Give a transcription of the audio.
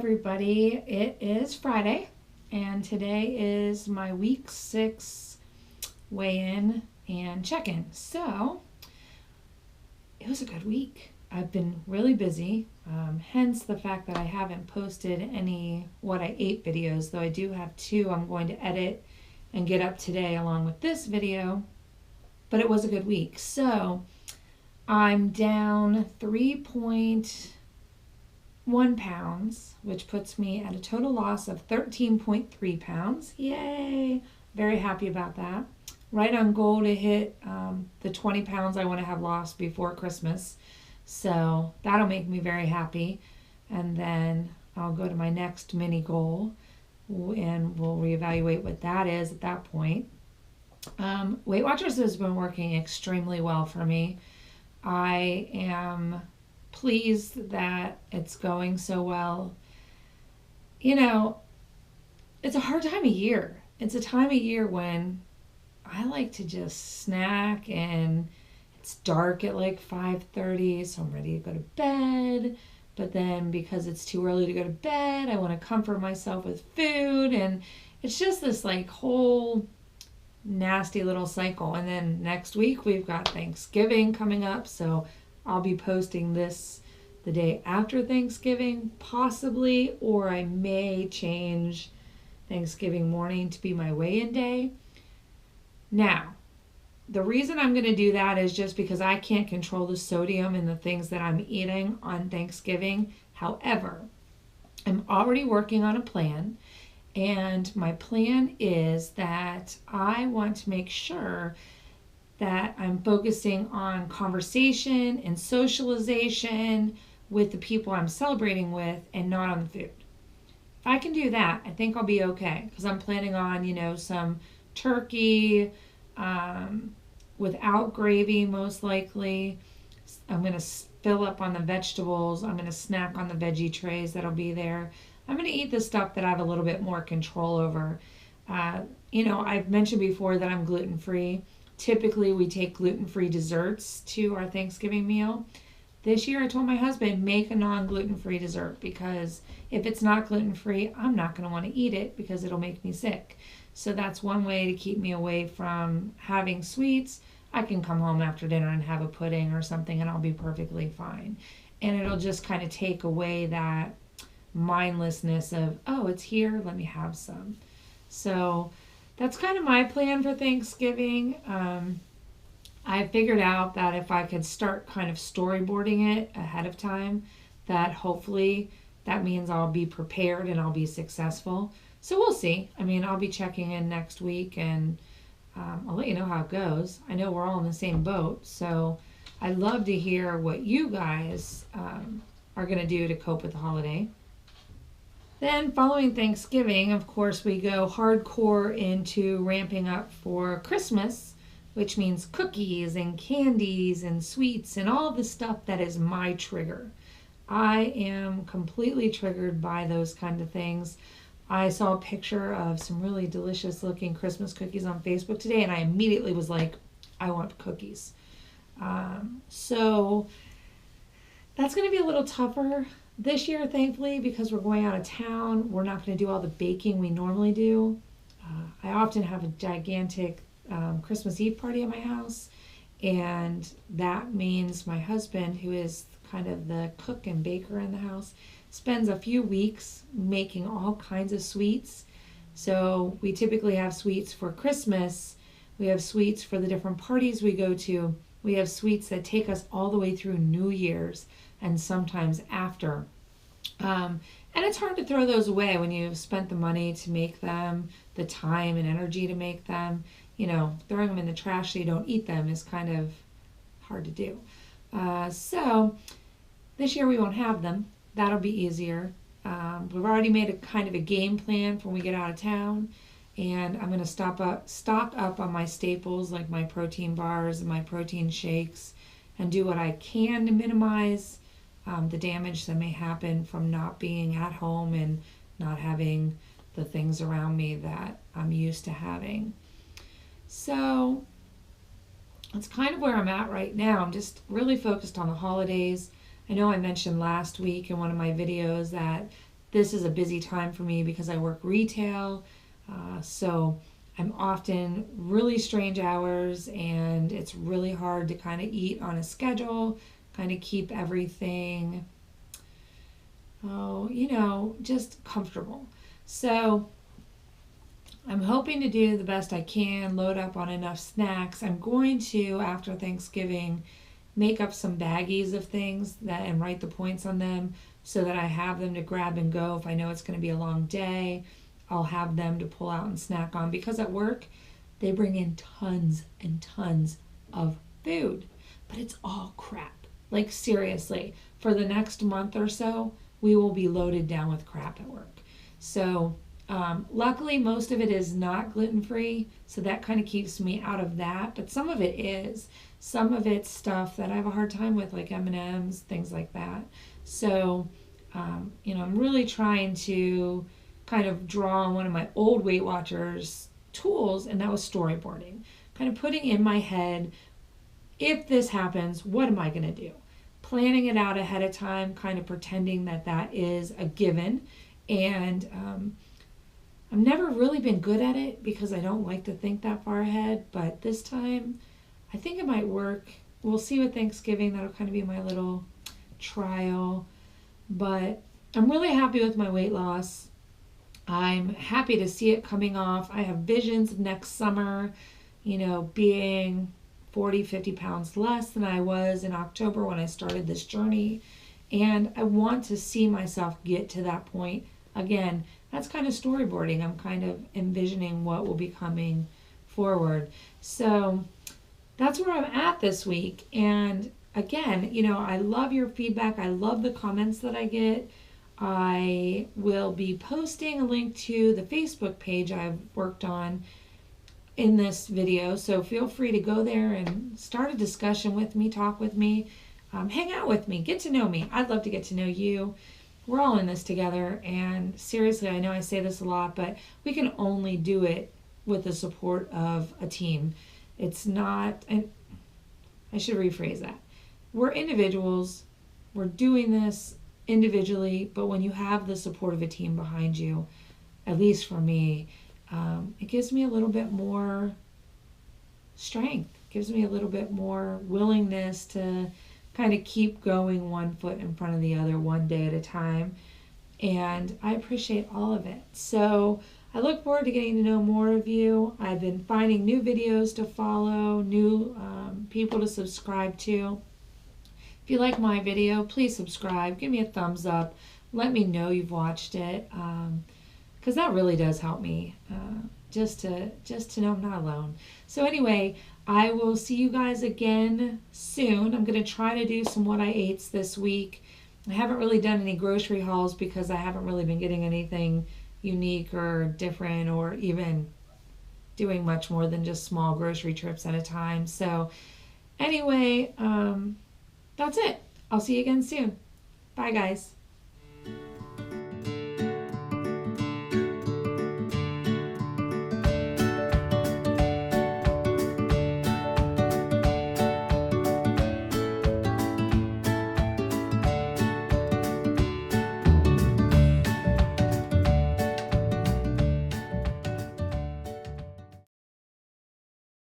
everybody. It is Friday and today is my week 6 weigh-in and check-in. So it was a good week. I've been really busy, hence the fact that I haven't posted any what I ate videos, though I do have 2 I'm going to edit and get up today along with this video. But it was a good week. So I'm down 3.1 pounds, which puts me at a total loss of 13.3 pounds. Yay! Very happy about that. Right on goal to hit the 20 pounds I want to have lost before Christmas. So that'll make me very happy. And then I'll go to my next mini goal and we'll reevaluate what that is at that point. Weight Watchers has been working extremely well for me. I am pleased that it's going so well. You know, it's a hard time of year. It's a time of year when I like to just snack and it's dark at like 5:30, so I'm ready to go to bed. But then because it's too early to go to bed, I want to comfort myself with food, and it's just this like whole nasty little cycle. And then next week we've got Thanksgiving coming up, so I'll be posting this the day after Thanksgiving, possibly, or I may change Thanksgiving morning to be my weigh-in day. Now, the reason I'm going to do that is just because I can't control the sodium in the things that I'm eating on Thanksgiving. However, I'm already working on a plan, and my plan is that I want to make sure that I'm focusing on conversation and socialization with the people I'm celebrating with and not on the food. If I can do that, I think I'll be okay, because I'm planning on, some turkey without gravy, most likely. I'm going to fill up on the vegetables. I'm going to snack on the veggie trays that'll be there. I'm going to eat the stuff that I have a little bit more control over. I've mentioned before that I'm gluten-free. Typically, we take gluten-free desserts to our Thanksgiving meal. This year, I told my husband, make a non-gluten-free dessert, because if it's not gluten-free, I'm not going to want to eat it because it'll make me sick. So that's one way to keep me away from having sweets. I can come home after dinner and have a pudding or something, and I'll be perfectly fine. And it'll just kind of take away that mindlessness of, oh, it's here, let me have some. So that's kind of my plan for Thanksgiving. I figured out that if I could start kind of storyboarding it ahead of time, that hopefully that means I'll be prepared and I'll be successful. So we'll see. I'll be checking in next week, and I'll let you know how it goes. I know we're all in the same boat, so I'd love to hear what you guys are going to do to cope with the holiday. Then following Thanksgiving, of course, we go hardcore into ramping up for Christmas, which means cookies and candies and sweets and all the stuff that is my trigger. I am completely triggered by those kind of things. I saw a picture of some really delicious looking Christmas cookies on Facebook today, and I immediately was like, I want cookies. So that's going to be a little tougher this year, thankfully, because we're going out of town. We're not going to do all the baking we normally do. I often have a gigantic Christmas Eve party at my house, and that means my husband, who is kind of the cook and baker in the house, spends a few weeks making all kinds of sweets. So we typically have sweets for Christmas. We have sweets for the different parties we go to. We have sweets that take us all the way through New Year's and sometimes after. And it's hard to throw those away when you've spent the money to make them, the time and energy to make them. Throwing them in the trash so you don't eat them is kind of hard to do. So this year we won't have them. That'll be easier. We've already made a kind of a game plan for when we get out of town, and I'm going to stock up on my staples like my protein bars and my protein shakes, and do what I can to minimize the damage that may happen from not being at home and not having the things around me that I'm used to having. So that's kind of where I'm at right now. I'm just really focused on the holidays. I know I mentioned last week in one of my videos that this is a busy time for me because I work retail. So I'm often really strange hours, and it's really hard to kind of eat on a schedule, kind of keep everything, just comfortable. So I'm hoping to do the best I can, load up on enough snacks. I'm going to, after Thanksgiving, make up some baggies of things and write the points on them so that I have them to grab and go. If I know it's going to be a long day, I'll have them to pull out and snack on, because at work they bring in tons and tons of food, but it's all crap. Like, seriously, for the next month or so, we will be loaded down with crap at work. So luckily, most of it is not gluten-free, so that kind of keeps me out of that. But some of it is. Some of it's stuff that I have a hard time with, like M&Ms, things like that. So, I'm really trying to kind of draw on one of my old Weight Watchers tools, and that was storyboarding. Kind of putting in my head, if this happens, what am I going to do? Planning it out ahead of time, kind of pretending that that is a given. And I've never really been good at it because I don't like to think that far ahead, but this time I think it might work. We'll see with Thanksgiving. That'll kind of be my little trial. But I'm really happy with my weight loss. I'm happy to see it coming off. I have visions of next summer, being 40, 50 pounds less than I was in October when I started this journey. And I want to see myself get to that point. Again, that's kind of storyboarding. I'm kind of envisioning what will be coming forward. So that's where I'm at this week. And again, I love your feedback. I love the comments that I get. I will be posting a link to the Facebook page I've worked on in this video. So feel free to go there and start a discussion with me, talk with me, hang out with me, get to know me. I'd love to get to know you. We're all in this together. And seriously, I know I say this a lot, but we can only do it with the support of a team. It's not, and I should rephrase that. We're individuals. We're doing this individually, but when you have the support of a team behind you, at least for me, it gives me a little bit more strength, gives me a little bit more willingness to kind of keep going one foot in front of the other, one day at a time. And I appreciate all of it. So I look forward to getting to know more of you. I've been finding new videos to follow, new people to subscribe to. If you like my video, please subscribe. Give me a thumbs up. Let me know you've watched it, because that really does help me, just to know I'm not alone. So anyway, I will see you guys again soon. I'm going to try to do some what I ate this week. I haven't really done any grocery hauls because I haven't really been getting anything unique or different, or even doing much more than just small grocery trips at a time. So anyway, that's it. I'll see you again soon. Bye, guys.